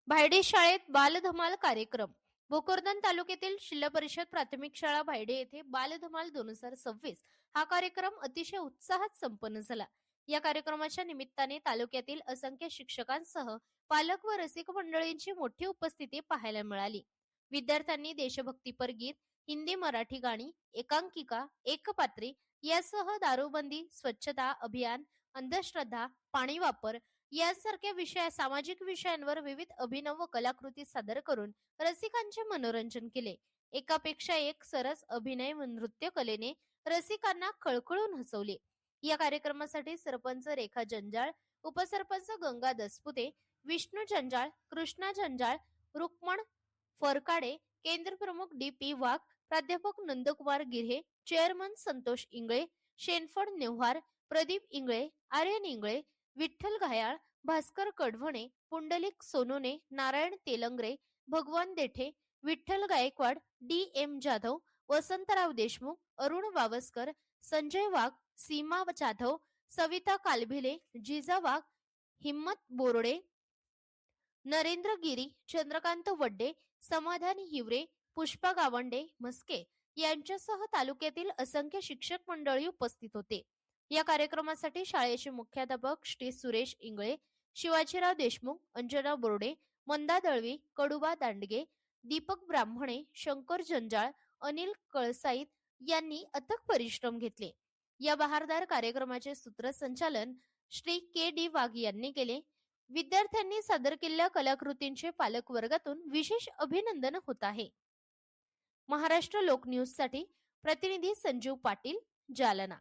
भायडे शाळेत बालधमाल कार्यक्रम. भोकरदन तालुक्यातील जिल्हा परिषद प्राथमिक शाळा भायडे येथे बालधमाल 2026 हा कार्यक्रम अतिशय उत्साहात संपन्न झाला. या कार्यक्रमाच्या निमित्ताने तालुक्यातील असंख्य शिक्षकांसह पालक व रसिक मंडळींची मोठी उपस्थिती पाहायला मिळाली. विद्यार्थ्यांनी देशभक्तीपर गीत, हिंदी मराठी गाणी, एकांकिका, एकपात्री यासह दारूबंदी, स्वच्छता अभियान, अंधश्रद्धा, पाणी वापर यासारख्या सामाजिक विषयांवर विविध अभिनव व कलाकृती सादर करून रसिकांचे मनोरंजन केले. एकापेक्षा एक सरस अभिनय व नृत्य कलेने रसिकांना खळखळून हसवले. या कार्यक्रमासाठी सरपंच रेखा जंजाळ, उपसरपंच गंगा दसपुते, विष्णू जंजाळ, कृष्णा जंजाळ, रुक्मण फरकाडे, केंद्र प्रमुख डी.पी. वाघ, प्राध्यापक नंदकुमार गिऱ्हे, चेअरमन संतोष इंगळे, शेनफड नेव्हार, प्रदीप इंगळे, आर्यन इंगळे, विठ्ठल घायाळ, भास्कर कडवणे, पुंडलिक सोनोने, नारायण तेलंगरे, भगवान देठे, विठ्ठल गायकवाड, डी.एम. जाधव, वसंतराव देशमुख, अरुण वावस्कर, संजय वाघ, सीमा जाधव, सविता कालभिले, जिजा वाघ, हिम्मत बोर्डे, नरेंद्र गिरी, चंद्रकांत वड्डे, समाधान हिवरे, पुष्पा गावंडे म्हस्के यांच्यासह तालुक्यातील असंख्य शिक्षक मंडळी उपस्थित होते. या कार्यक्रमासाठी शाळेचे मुख्याध्यापक श्री सुरेश इंगळे, शिवाजीराव देशमुख, अंजना बोर्डे, मंदा दळवी, कडुबा दांडगे, दीपक ब्राह्मणे, शंकर जंजाळ, अनिल कळसाईत यांनी अथक परिश्रम घेतले. या बहारदार कार्यक्रमाचे सूत्रसंचालन श्री के डी वाघ यांनी केले. विद्यार्थ्यांनी सादर केलेल्या कलाकृतींचे पालक वर्गातून विशेष अभिनंदन होत आहे. महाराष्ट्र लोक न्यूज साठी प्रतिनिधी संजीव पाटील, जालना.